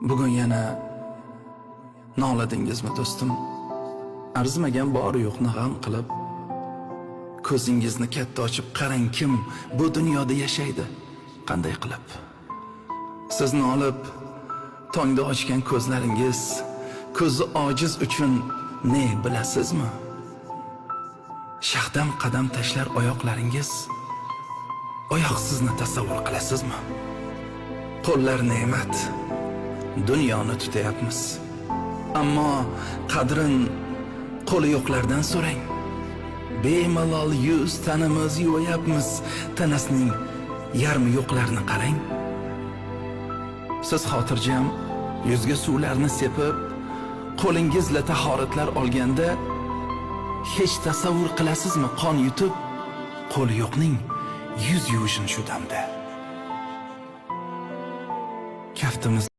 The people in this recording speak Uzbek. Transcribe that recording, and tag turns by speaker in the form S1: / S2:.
S1: Bugun yana noladingizmi do'stim? Arzimagan bor yo'qni g'am qilib, ko'zingizni katta ochib qarang, kim bu dunyoda yashaydi, qanday qilib? Sizni olib tongda ochgan ko'zlaringiz, ko'zi ojiz uchun ne bilasizmi? Shaxdam qadam tashlar oyoqlaringiz, oyoqsizni tasavvur qilasizmi? Qo'llar ne'mat, dunyoni tutayapmiz, ammo qadrin qo'li yo'qlardan so'rang. Bemalol yuz tanimiz yuvayapmiz, tanasining yarmi yo'qlarni qarang. Siz xotirjam yuzga suvlarni sepib, qo'lingizla tahoratlar olganda hech tasavvur qilasizmi qon yutib, qo'li yo'qning yuz yuvishini shu damda? Kaftimiz